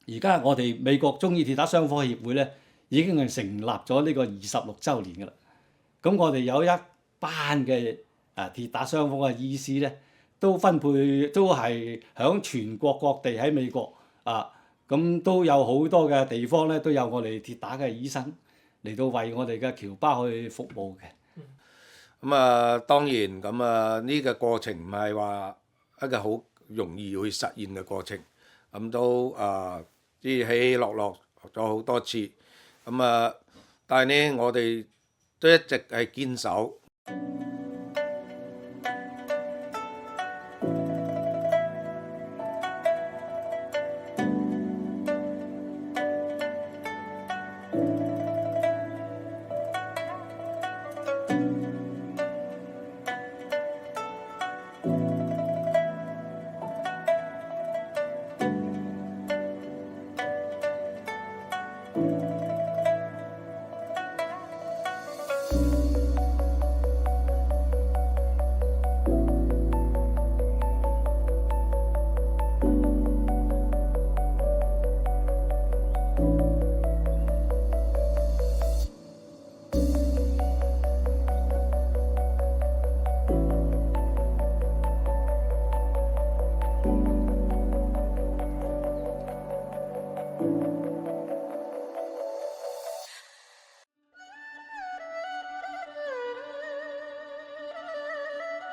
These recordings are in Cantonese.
而家我哋美國中醫鐵打雙科協會咧，已經係成立咗呢個26週年㗎啦。咁我哋有一班嘅鐵打雙科嘅醫師咧，都分配都係響全國各地喺美國啊，咁都有好多嘅地方咧，都有我哋鐵打嘅醫生嚟到為我哋嘅僑胞去服務嘅。咁啊，當然咁啊，呢個過程唔係話一個好容易去實現嘅過程，咁都啲起起落落咗好多次，咁啊，但係呢，我哋都一直係堅守。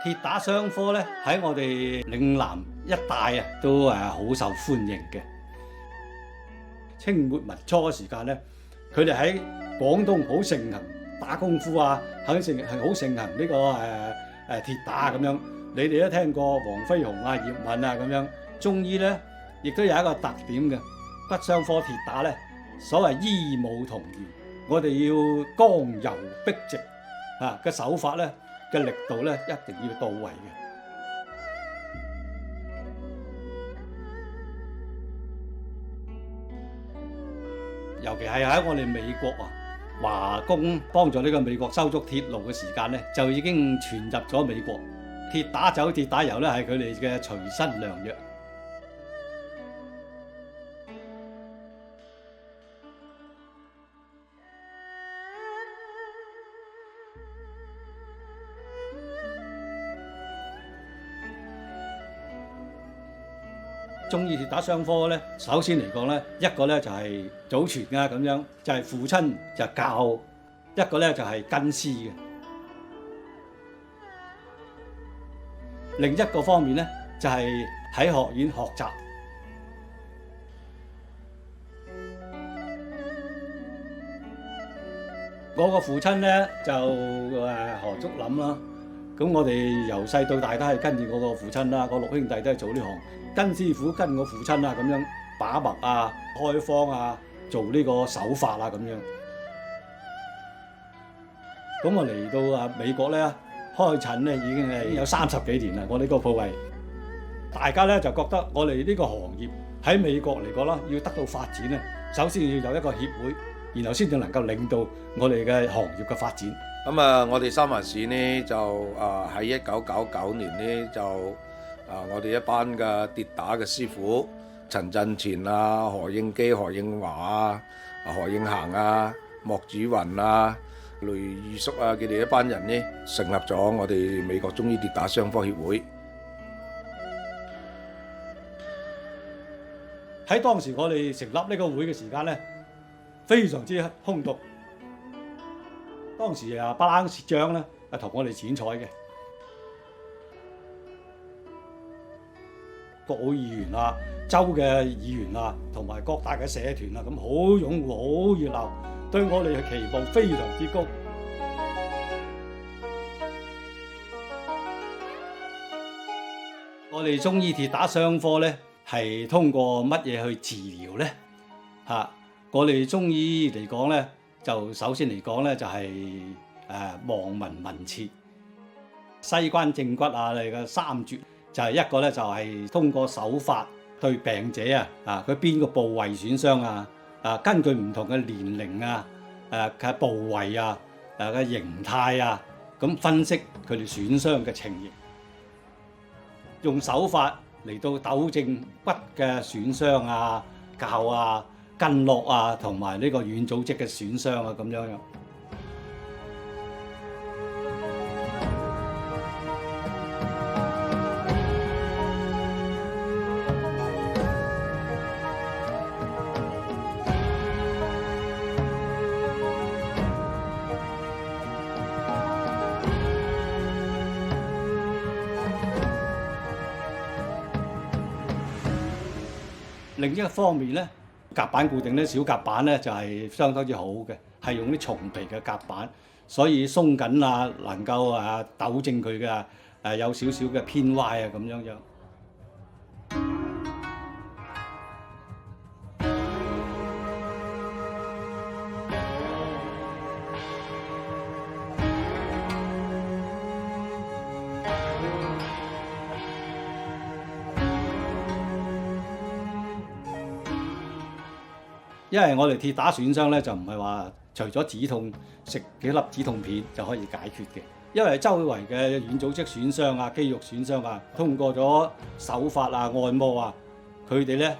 鐵打雙科咧喺我哋嶺南一帶都好受歡迎嘅。清末民初嘅時間咧，佢哋喺廣東好盛行打功夫啊，係好盛行呢個鐵打咁樣。你哋都聽過黃飛鴻啊、葉問啊咁樣。中醫咧亦都有一個特點嘅，骨雙科鐵打咧，所謂醫武同源，我哋要剛柔並直嘅手法咧嘅力度咧一定要到位嘅。尤其係喺我哋美國華工幫助呢個美國修築鐵路嘅時間咧，就已經傳入咗美國。鐵打酒、鐵打油咧係佢哋嘅隨身良藥。中醫鐵打雙科咧，首先嚟講咧，一個咧就係祖傳啊咁樣，就係父親就教；一個咧就係跟師嘅。另一個方面咧，就係喺學院學習。我個父親咧就何竹林啦。咁我哋由細到大都係跟住我個父親啦，我六兄弟都係做呢行，跟師傅跟我父親啊咁樣把脈啊、開方啊、做呢個手法啊咁樣。咁我嚟到美國咧，開診咧已經係有30幾年啦。我呢個鋪位，大家咧就覺得我哋呢個行業喺美國嚟講啦，要得到發展咧，首先要有一個協會，然後先至能夠令到我哋嘅行業嘅發展。咁啊，我哋三藩市呢就喺1999年呢就我哋一班嘅跌打嘅師傅陳振前啊、何應基、何應華啊、何應行啊、莫子雲啊、雷裕叔啊，佢哋一班人呢成立咗我哋美國中醫跌打雙科協會。喺當時我哋成立呢個會嘅時間咧，非常之轟動。當時巴冷薛將咧同我哋剪彩嘅，國會議員啊、州嘅議員啊，同埋各大嘅社團啊，咁好擁護、好熱鬧，對我哋嘅期望非常之高。我哋中醫鐵打雙科咧，係通過乜嘢去治療咧？我哋中醫嚟講咧，就首先嚟講咧，就係望聞問切、西關正骨啊，你嘅三絕就係一個咧，就係通過手法對病者佢邊個部位損傷根據唔同嘅年齡嘅部位嘅形態咁分析佢哋損傷嘅情形，用手法嚟到糾正骨嘅損傷教啊、筋絡啊，同埋呢個軟組織嘅損傷啊咁樣樣。另一個方面咧，夾板固定咧，小夾板咧就係相當之好嘅，係用啲松皮嘅夾板，所以鬆緊啊，能夠糾正佢嘅有少少嘅偏歪啊咁樣樣。因為我哋跌打損傷咧，就唔係話除咗止痛食幾粒止痛片就可以解決嘅，因為周圍嘅軟組織損傷啊、肌肉損傷啊，通過咗手法啊、按摩啊，佢哋咧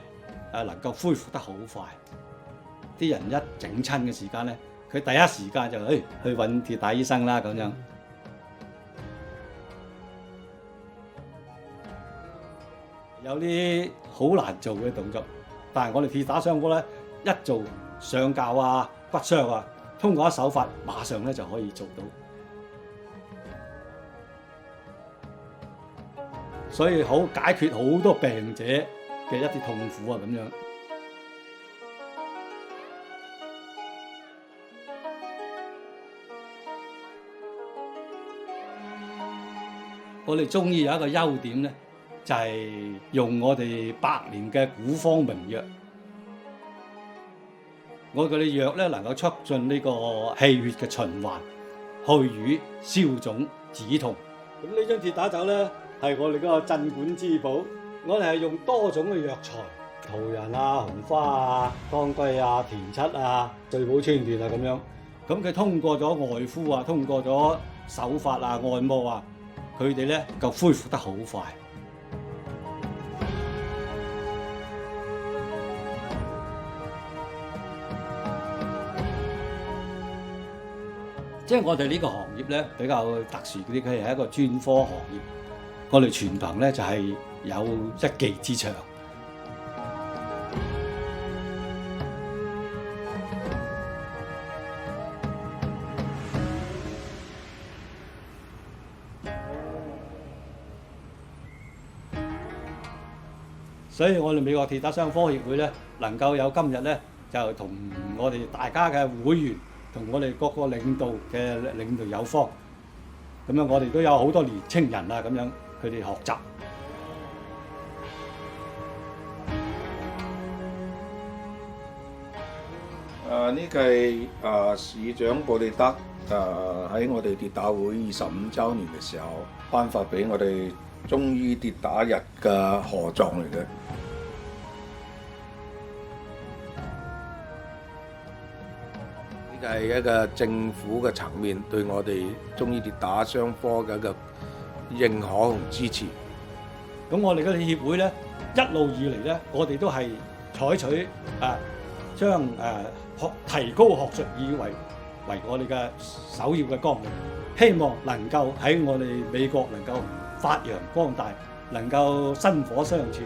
能夠恢復得好快。啲人一整親嘅時間咧，佢第一時間就去揾跌打醫生啦咁樣。有啲好難做嘅動作，但係我哋跌打傷科咧，一做上臼啊、骨傷啊，通過一手法，馬上咧就可以做到。所以好解決好多病者嘅一啲痛苦啊咁樣。我哋中醫有一個優點咧，就係用我哋百年嘅古方名藥。我哋嘅藥咧能夠促進呢個氣血嘅循環、去瘀、消腫、止痛。咁呢張鐵打酒咧係我哋嗰個鎮館之寶。我哋係用多種嘅藥材，桃仁啊、紅花啊、當歸啊、田七啊、醉寶川斷啊咁樣。咁佢通過咗外敷啊，通過咗手法啊、按摩啊，佢哋咧夠恢復得好快。即係我哋呢個行業咧比較特殊啲，佢係一個專科行業。我哋全憑咧就係有一技之長。所以我哋美國鐵打傷科協會咧能夠有今日咧，就同我哋大家嘅會員同我哋各個領導有方，咁樣我哋都有好多年青人啊，咁樣佢哋學習。呢個係市長布利德喺我哋跌打會25週年嘅時候頒發俾我哋中醫跌打日嘅賀狀嚟嘅。呢個係一個政府嘅層面對我哋中醫跌打傷科嘅一個認可同支持。咁我哋嘅協會咧，一路以嚟咧，我哋都係採取將提高學術意義為我哋嘅首要嘅綱領，希望能夠喺我哋美國能夠發揚光大，能夠薪火相傳。